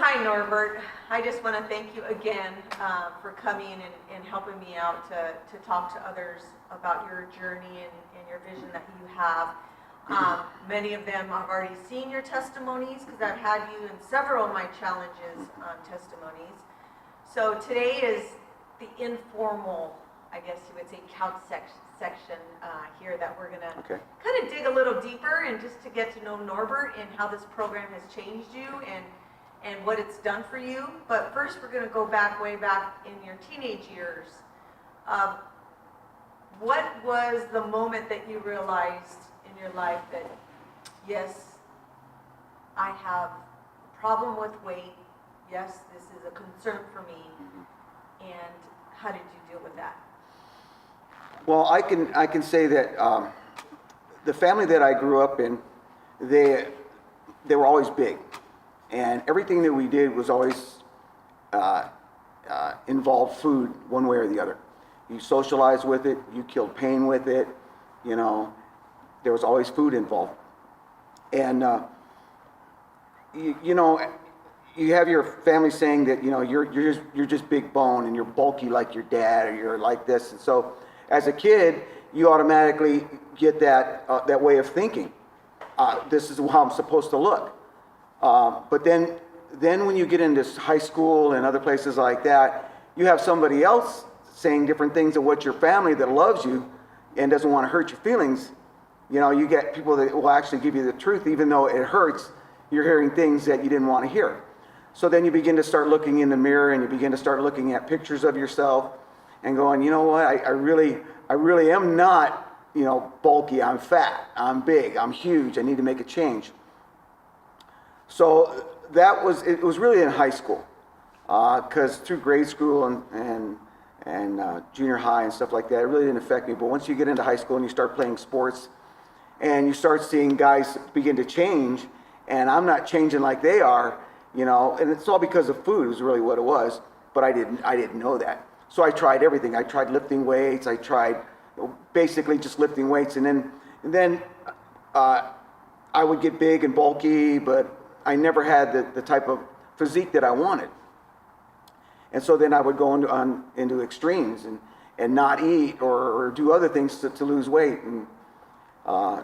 hi, Norbert. I just want to thank you again for coming and helping me out to talk to others about your journey and your vision that you have. Many of them I've already seen your testimonies because I've had you in several of my challenges testimonies. So today is the informal, I guess you would say, couch section here that we're going to kind of dig a little deeper and just to get to know Norbert and how this program has changed you and what it's done for you. But first we're going to go back, way back in your teenage years. What was the moment that you realized in your life that, yes, I have a problem with weight, yes, this is a concern for me, and how did you deal with that? Well, I can say that the family that I grew up in, they were always big, and everything that we did was always involved food one way or the other. You socialized with it, you killed pain with it, you know. There was always food involved, and you know, you have your family saying that you're just big bone and you're bulky like your dad, or you're like this, and so as a kid you automatically get that way of thinking. This is how I'm supposed to look. But then when you get into high school and other places like that, you have somebody else saying different things than what your family that loves you and doesn't want to hurt your feelings. You know, you get people that will actually give you the truth, even though it hurts. You're hearing things that you didn't want to hear. So then you begin to start looking in the mirror, and you begin to start looking at pictures of yourself and going, you know what, I really am not, bulky. I'm fat, I'm big, I'm huge, I need to make a change. So it was really in high school, because through grade school and junior high and stuff like that, it really didn't affect me. But once you get into high school and you start playing sports, and you start seeing guys begin to change, and I'm not changing like they are, and it's all because of food is really what it was, but I didn't know that. So I tried everything. I tried lifting weights, I tried basically just lifting weights, and then I would get big and bulky, but I never had the type of physique that I wanted. And so then I would go into extremes and not eat or do other things to lose weight, and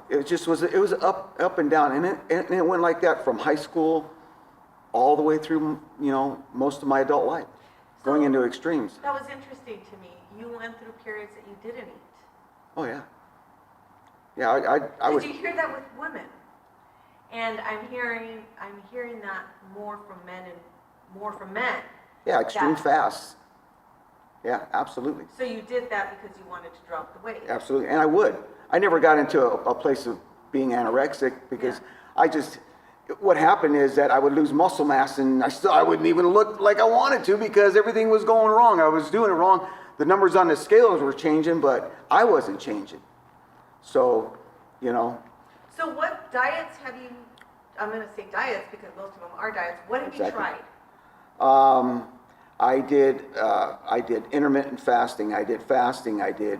it was up and down, and it went like that from high school all the way through most of my adult life, going into extremes. That was interesting to me. You went through periods that you didn't eat. Oh yeah. Yeah, I would. Did you hear that with women? And I'm hearing that more from men. Yeah, extreme fasts. Yeah, absolutely. So you did that because you wanted to drop the weight. Absolutely, and I would. I never got into a place of being anorexic because what happened is that I would lose muscle mass, and I wouldn't even look like I wanted to because everything was going wrong. I was doing it wrong. The numbers on the scales were changing, but I wasn't changing. So, So what diets have you, I'm going to say diets because most of them are diets. What have you tried? I did intermittent fasting. I did fasting. I did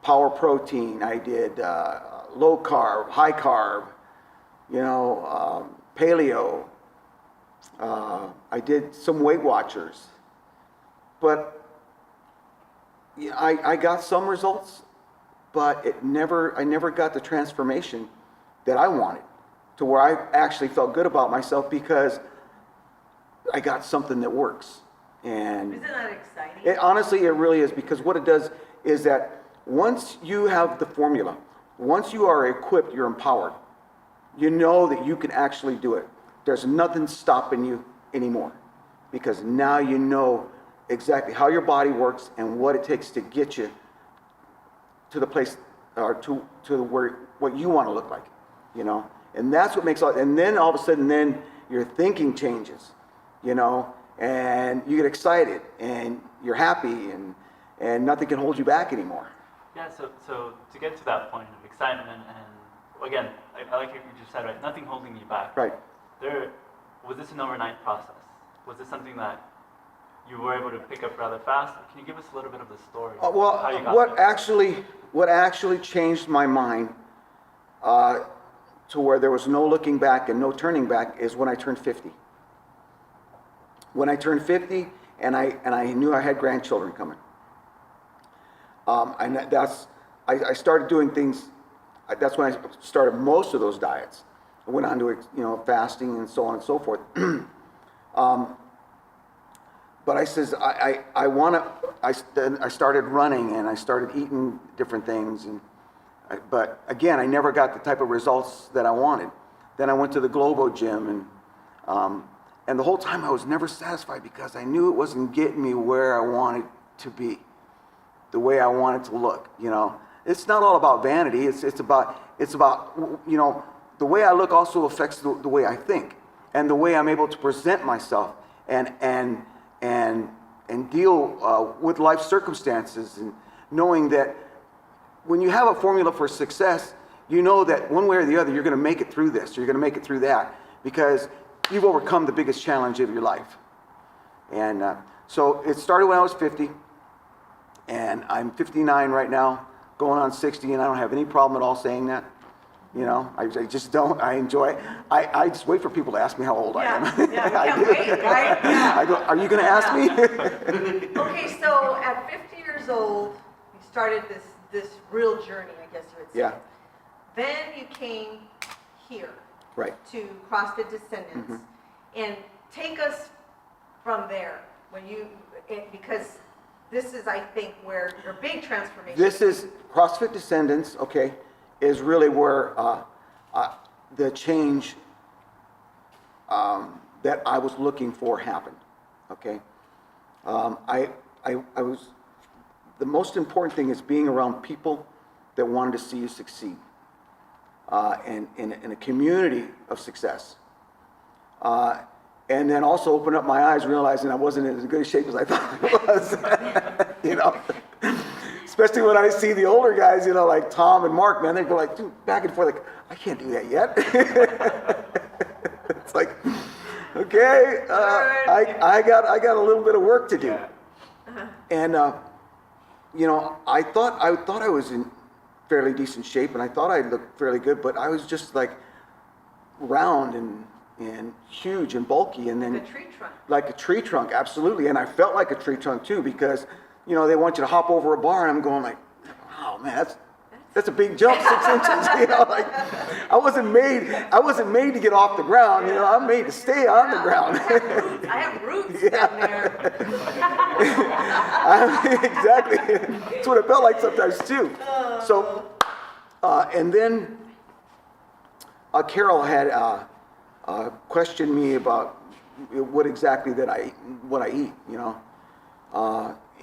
power protein. I did low carb, high carb. Paleo. I did some Weight Watchers, but I got some results, but I never got the transformation that I wanted, to where I actually felt good about myself because I got something that works. And isn't that exciting? Honestly, it really is, because what it does is that once you have the formula, once you are equipped, you're empowered. You know that you can actually do it. There's nothing stopping you anymore, because now you know exactly how your body works and what it takes to get you to the place, or to where what you want to look like, and that's what makes it. And then all of a sudden, then your thinking changes, and you get excited and you're happy, and nothing can hold you back anymore. Yeah. So to get to that point of excitement and again, I like what you just said, right? Nothing holding you back. Right. Was this an overnight process? Was this something that you were able to pick up rather fast? Can you give us a little bit of the story? Well, what actually changed my mind to where there was no looking back and no turning back is when I turned 50. When I turned 50 and I knew I had grandchildren coming. I started doing things, that's when I started most of those diets. I went on to, fasting and so on and so forth. But I says, I started running and I started eating different things. But again, I never got the type of results that I wanted. Then I went to the Globo gym and the whole time I was never satisfied because I knew it wasn't getting me where I wanted to be, the way I wanted to look, It's not all about vanity. It's about, the way I look also affects the way I think and the way I'm able to present myself and deal with life circumstances, and knowing that when you have a formula for success, you know that one way or the other you're going to make it through this, or you're going to make it through that, because you've overcome the biggest challenge of your life. And so it started when I was 50, and I'm 59 right now, going on 60, and I don't have any problem at all saying that. I just don't. I enjoy it. I just wait for people to ask me how old I am. Yeah, we can't wait, right? Yeah. I go, are you going to ask me? Okay, so at 50 years old, you started this real journey, I guess you would say. Yeah. Then you came here. Right. To CrossFit Descendants. Mm-hmm. And take us from there, because this is, I think, where your big transformation. This is CrossFit Descendants, okay, is really where the change that I was looking for happened, okay? I was, the most important thing is being around people that wanted to see you succeed, and in a community of success. And then also open up my eyes, realizing I wasn't in as good a shape as I thought I was. Especially when I see the older guys, like Tom and Mark, man, they go like, dude, back and forth, like, I can't do that yet. It's like, okay, I got a little bit of work to do. And I thought I was in fairly decent shape, and I thought I looked fairly good, but I was just like round and huge and bulky, and then like a tree trunk. Like a tree trunk, absolutely. And I felt like a tree trunk too, because they want you to hop over a bar, and I'm going like, oh man, that's a big jump, 6 inches. Like I wasn't made to get off the ground. I'm made to stay on the ground. I have roots down there. Exactly. That's what it felt like sometimes too. So, and then Carol had questioned me about what exactly what I eat,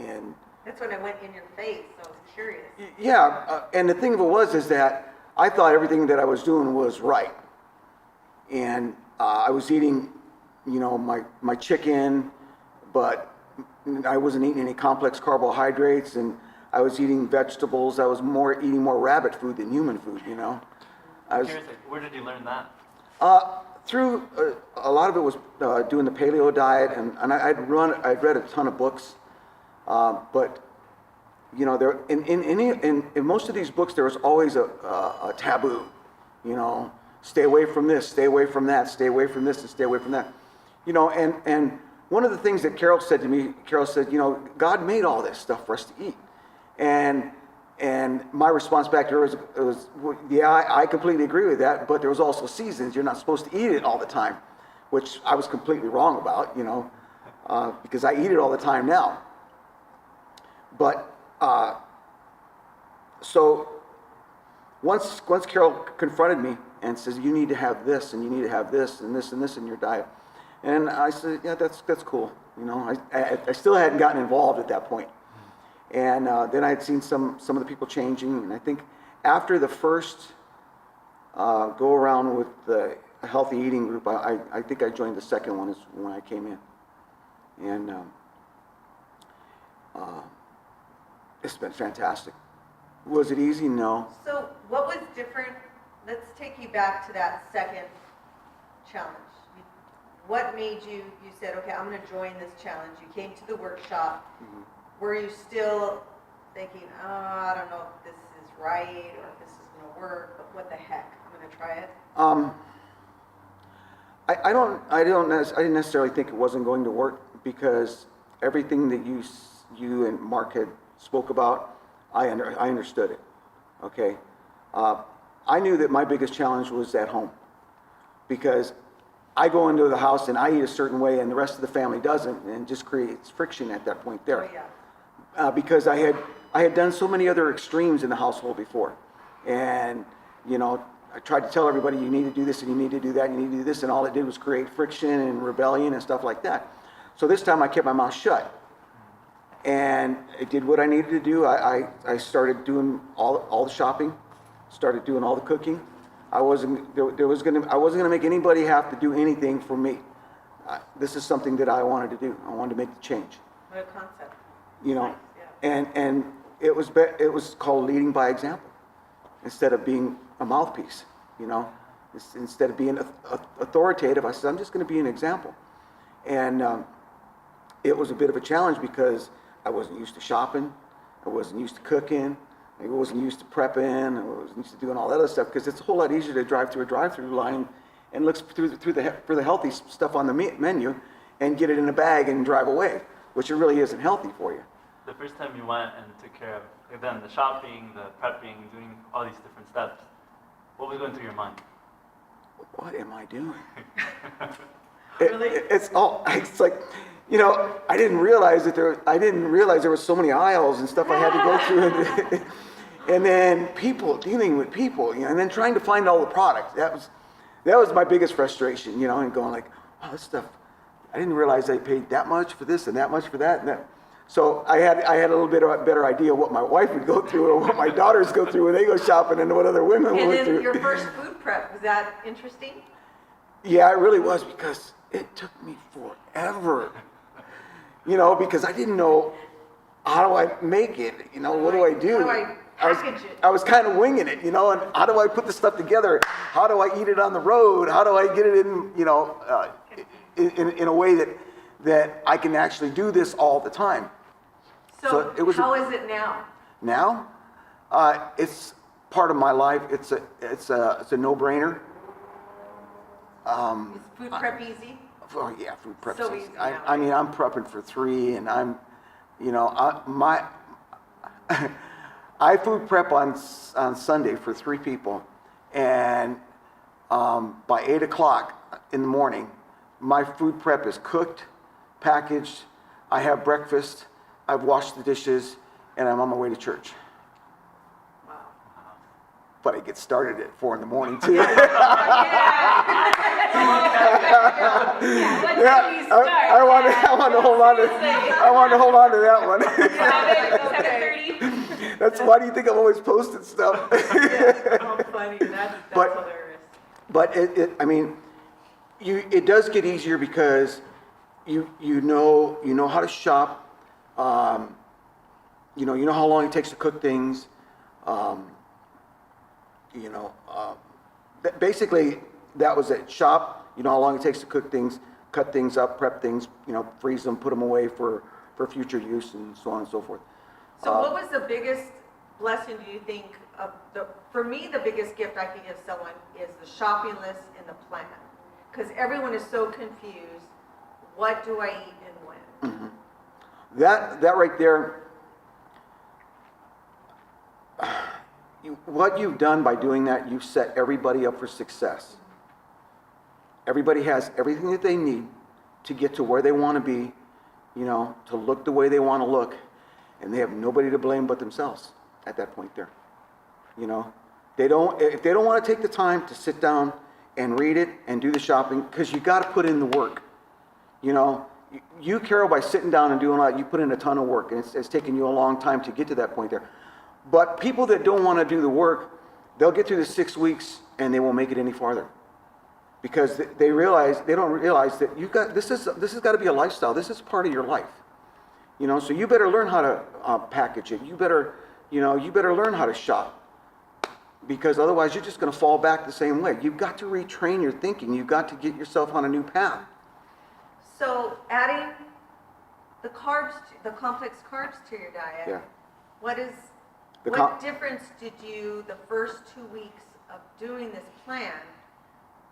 and That's when I went in your face, so I was curious. yeah, and the thing of it is that I thought everything that I was doing was right, and I was eating, my chicken, but I wasn't eating any complex carbohydrates, and I was eating vegetables. I was eating more rabbit food than human food, I'm curious, where did you learn that? Through a lot of it was doing the Paleo diet, and I'd read a ton of books, but there in most of these books there was always a taboo, stay away from this, stay away from that, stay away from this, and stay away from that, and one of the things that Carol said to me, God made all this stuff for us to eat, and my response back to her was yeah, I completely agree with that, but there was also seasons. You're not supposed to eat it all the time, which I was completely wrong about, because I eat it all the time now. But so once Carol confronted me and says, you need to have this, and you need to have this, and this, and this in your diet. And I said, yeah, that's cool. I still hadn't gotten involved at that point. And then I had seen some of the people changing, and I think after the first go around with the healthy eating group, I think I joined the second one is when I came in, and it's been fantastic. Was it easy? No. So what was different? Let's take you back to that second challenge. What made you said, okay, I'm going to join this challenge. You came to the workshop. Mm-hmm. Were you still thinking, I don't know if this is right or if this is going to work, but what the heck, I'm going to try it? I didn't necessarily think it wasn't going to work because everything that you and Mark had spoke about, I understood it. Okay, I knew that my biggest challenge was at home because I go into the house and I eat a certain way and the rest of the family doesn't, and it just creates friction at that point there. Oh, yeah. Because I had done so many other extremes in the household before, and I tried to tell everybody you need to do this and you need to do that and you need to do this, and all it did was create friction and rebellion and stuff like that. So this time I kept my mouth shut, and I did what I needed to do. I started doing all the shopping, started doing all the cooking. I wasn't gonna make anybody have to do anything for me. This is something that I wanted to do. I wanted to make the change. What a concept. Nice, yeah. And it was called leading by example instead of being a mouthpiece. Instead of being authoritative, I said I'm just going to be an example. And it was a bit of a challenge because I wasn't used to shopping, I wasn't used to cooking, I wasn't used to prepping, I wasn't used to doing all that other stuff because it's a whole lot easier to drive through a drive-through line and look for the healthy stuff on the menu and get it in a bag and drive away, which it really isn't healthy for you. The first time you went and took care of, then the shopping, the prepping, doing all these different steps, what was going through your mind? What am I doing? Really? It's like, I didn't realize there were so many aisles and stuff I had to go through, and then dealing with people, and then trying to find all the products. That was my biggest frustration, and going like, wow, this stuff, I didn't realize I paid that much for this and that much for that and that. So I had a little bit of a better idea what my wife would go through or what my daughters go through when they go shopping and what other women And went then through. your first food prep, was that interesting? Yeah, it really was because it took me forever. Because I didn't know how do I make it, what do I do? How do I package it? I was kind of winging it, and how do I put the stuff together? How do I eat it on the road? How do I get it in a way that I can actually do this all the time? So it was how is it now? Now, it's part of my life. It's a no-brainer. Is food prep easy? Oh yeah, food prep. So easy I now. mean, I'm prepping for 3, and I food prep on Sunday for 3 people, and by 8 o'clock in the morning, my food prep is cooked, packaged. I have breakfast. I've washed the dishes, and I'm on my way to church. Wow. But I get started at 4 in the morning too. What time do you start? I want to hold on to that one. 7:30. That's why do you think I'm always posting stuff? Yeah, how funny. That's But- hilarious. But it does get easier because you know how to shop. You know how long it takes to cook things. Basically that was it. Shop. You know how long it takes to cook things, cut things up, prep things. Freeze them, put them away for future use, and so on and so forth. So what was the biggest blessing, do you think, for me, the biggest gift I could give someone is the shopping list and the plan. Because everyone is so confused. What do I eat and when? Mm-hmm. That right there, what you've done by doing that, you've set everybody up for success. Everybody has everything that they need to get to where they want to be, to look the way they want to look, and they have nobody to blame but themselves at that point there. If they don't want to take the time to sit down and read it and do the shopping, because you got to put in the work. You, Carol, by sitting down and doing all that, you put in a ton of work, and it's taken you a long time to get to that point there. But people that don't want to do the work, they'll get through the 6 weeks and they won't make it any farther, because they don't realize that this has got to be a lifestyle. This is part of your life, So you better learn how to package it. You better learn how to shop, because otherwise you're just going to fall back the same way. You've got to retrain your thinking. You've got to get yourself on a new path. So adding the complex carbs to your diet, Yeah. what The com- difference did you, the first 2 weeks of doing this plan,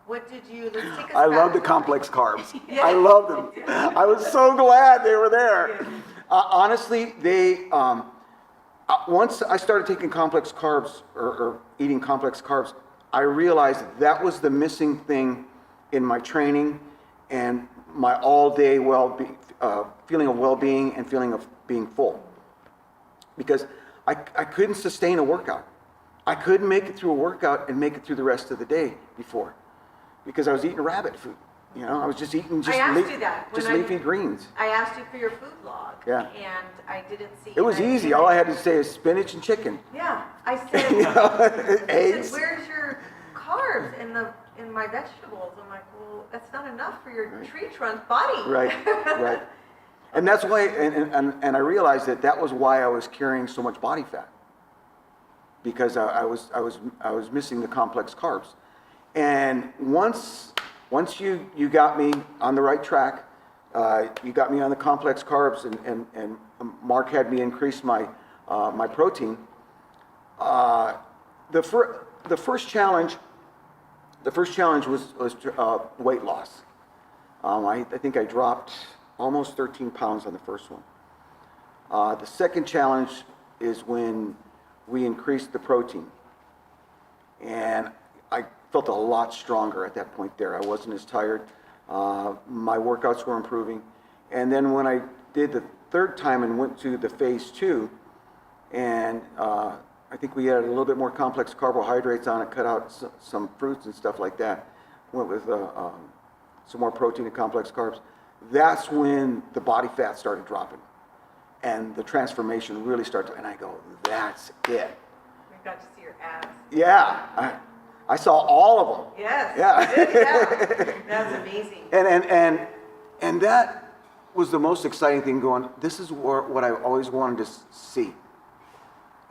what did you, let's take us I back. love the complex carbs. Yeah. I love them. I was so glad they were there. Yeah. Honestly, once I started taking complex carbs or eating complex carbs, I realized that was the missing thing in my training and my all-day feeling of well-being and feeling of being full. Because I couldn't sustain a workout. I couldn't make it through a workout and make it through the rest of the day before, because I was eating rabbit food. I was just eating I asked you that when leafy greens. I asked you for your food log. Yeah. And I didn't see. It was easy. All I had to say is spinach and chicken. Yeah, I said, Eggs. where's your carbs in my vegetables? I'm like, well, that's not enough for your tree trunk body. Right, right. And that's why, and I realized that was why I was carrying so much body fat, because I was missing the complex carbs. And once you got me on the right track, you got me on the complex carbs, and Mark had me increase my my protein. The first challenge was weight loss. I think I dropped almost 13 pounds on the first one. The second challenge is when we increased the protein, and I felt a lot stronger at that point there. I wasn't as tired. My workouts were improving. And then when I did the third time and went to the phase 2, and I think we added a little bit more complex carbohydrates on it, cut out some fruits and stuff like that, went with some more protein and complex carbs. That's when the body fat started dropping, and the transformation really started. And I go, that's it. We got to see your abs. Yeah, I saw all of them. Yes. Yeah. You did, yeah. That's amazing. And that was the most exciting thing. Going, this is what I always wanted to see.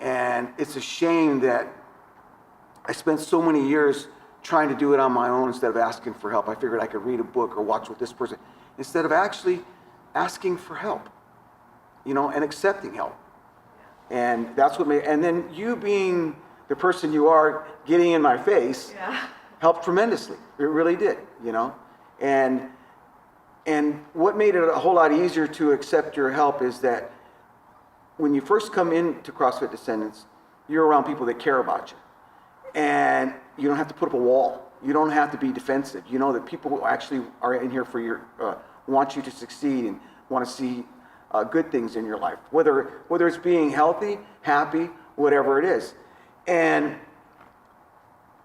And it's a shame that I spent so many years trying to do it on my own instead of asking for help. I figured I could read a book or watch with this person, instead of actually asking for help, and accepting help. And that's what made, and then you being the person you are, getting in my face, helped tremendously. It really did, And what made it a whole lot easier to accept your help is that when you first come into CrossFit Descendants, you're around people that care about you. And you don't have to put up a wall. You don't have to be defensive. You know that people actually are in here for want you to succeed and want to see good things in your life, whether it's being healthy, happy, whatever it is. And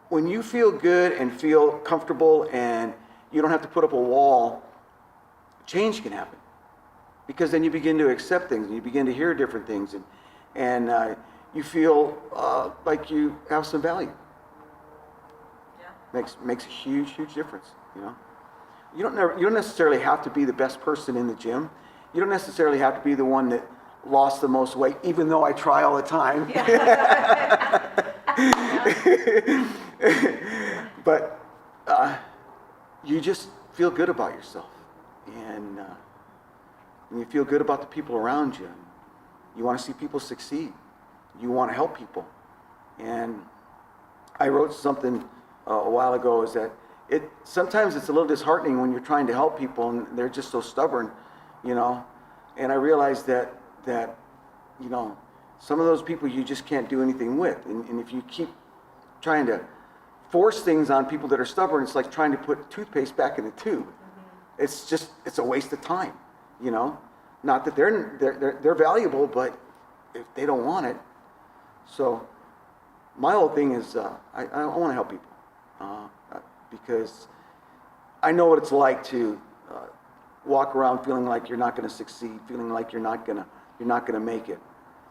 when you feel good and feel comfortable and you don't have to put up a wall, change can happen. Because then you begin to accept things and you begin to hear different things, and you feel like you have some value. Yeah. Makes a huge difference, You don't necessarily have to be the best person in the gym. You don't necessarily have to be the one that lost the most weight, even though I try all the time. Yeah. But you just feel good about yourself, and you feel good about the people around you. You want to see people succeed. You want to help people. And I wrote something a while ago, is that sometimes it's a little disheartening when you're trying to help people and they're just so stubborn, And I realized that some of those people you just can't do anything with. And if you keep trying to force things on people that are stubborn, it's like trying to put toothpaste back in the tube. Mm-hmm. It's a waste of time, Not that they're valuable, but if they don't want it. So my whole thing is I want to help people. Because I know what it's like to walk around feeling like you're not going to succeed, feeling like you're not going to make it.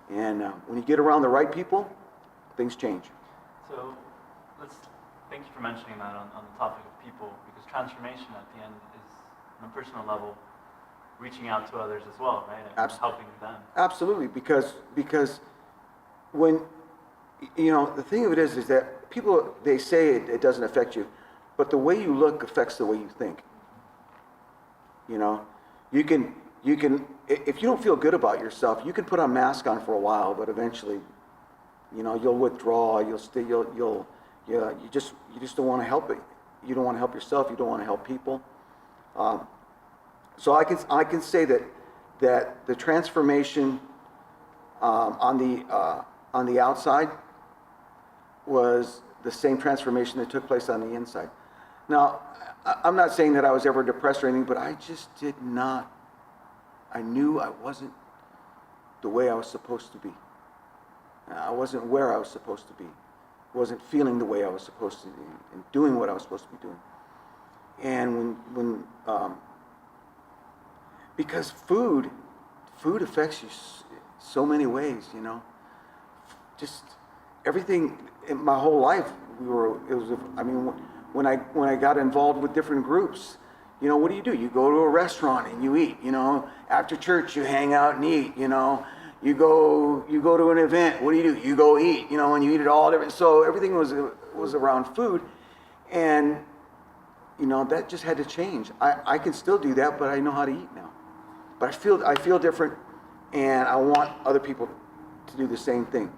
And when you get around the right people, things change. So thank you for mentioning that on the topic of people, because transformation at the end is, on a personal level, reaching out to others as well, right? And helping them. Absolutely, because when, the thing of it is that people, they say it doesn't affect you, but the way you look affects the way you think. You can, if you don't feel good about yourself, you can put a mask on for a while, but eventually, you'll withdraw, you'll You just don't want to help it. You don't want to help yourself. You don't want to help people. So I can say that the transformation on the outside was the same transformation that took place on the inside. Now, I'm not saying that I was ever depressed or anything, but I just did not. I knew I wasn't the way I was supposed to be. I wasn't where I was supposed to be. I wasn't feeling the way I was supposed to be and doing what I was supposed to be doing. And when because food affects you so many ways, you know. Just everything in my whole life, when I got involved with different groups, you know, what do? You go to a restaurant and you eat, you know. After church, you hang out and eat, you know. You go to an event, what do? You go eat, you know, and you eat it all different. So everything was around food, and you know, that just had to change. I can still do that, but I know how to eat now. But I feel different, and I want other people to do the same thing.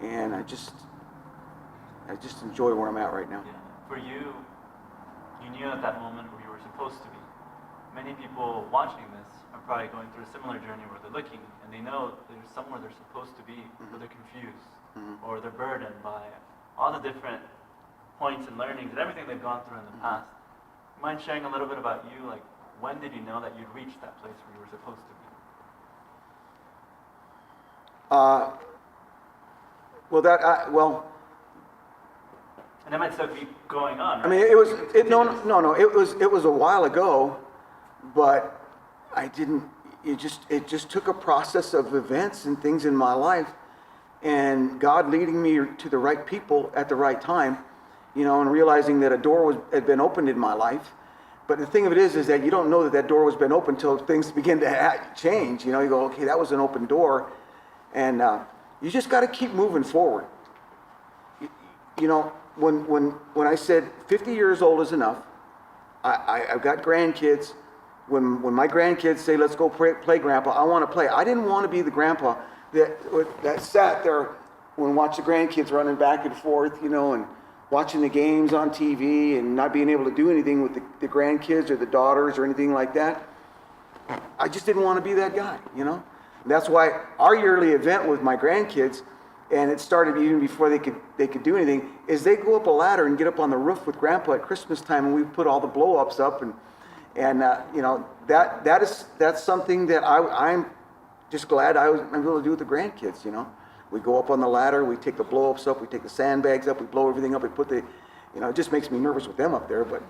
And I just enjoy where I'm at right now. Yeah. For you, you knew at that moment where you were supposed to be. Many people watching this are probably going through a similar journey where they're looking and they know there's somewhere they're supposed to be, but they're confused or they're burdened by all the different points and learnings and everything they've gone through in the past. Mind sharing a little bit about you? Like, when did you know that you'd reached that place where you were supposed to be? And that might still be going on, right? I mean, it was a while ago, but I didn't. It just took a process of events and things in my life, and God leading me to the right people at the right time, you know, and realizing that a door had been opened in my life. But the thing of it is that you don't know that door was been opened until things begin to change. You know, you go, okay, that was an open door, and you just got to keep moving forward. You know, when I said 50 years old is enough, I've got grandkids. When my grandkids say, let's go play, Grandpa, I want to play. I didn't want to be the grandpa that sat there and watched the grandkids running back and forth, you know, and watching the games on TV and not being able to do anything with the grandkids or the daughters or anything like that. I just didn't want to be that guy, you know. And that's why our yearly event with my grandkids, and it started even before they could do anything, is they go up a ladder and get up on the roof with Grandpa at Christmas time, and we put all the blow-ups up, and you know, that's something that I'm just glad I'm able to do with the grandkids, you know. We go up on the ladder, we take the blow-ups up, we take the sandbags up, we blow everything up, we put you know, it just makes me nervous with them up there, but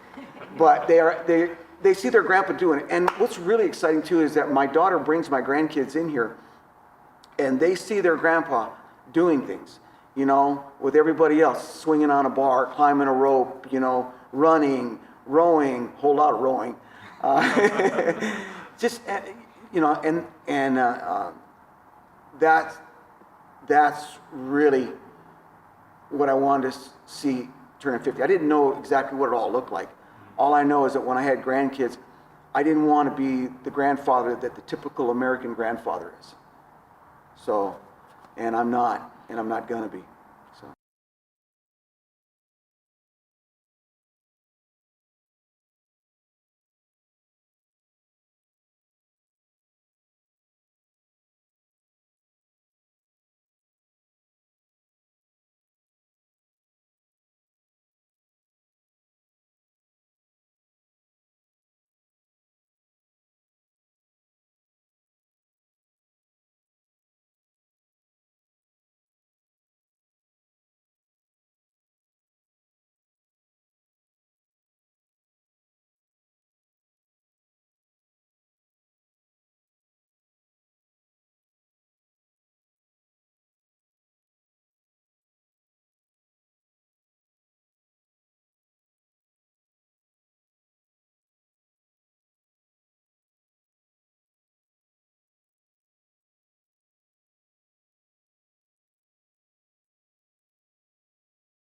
they see their grandpa doing it. And what's really exciting too is that my daughter brings my grandkids in here, and they see their grandpa doing things, you know, with everybody else, swinging on a bar, climbing a rope, you know, running, rowing, whole lot of rowing, just you know, and that's really what I wanted to see turning 50. I didn't know exactly what it all looked like. All I know is that when I had grandkids, I didn't want to be the grandfather that the typical American grandfather is. So, and I'm not gonna be.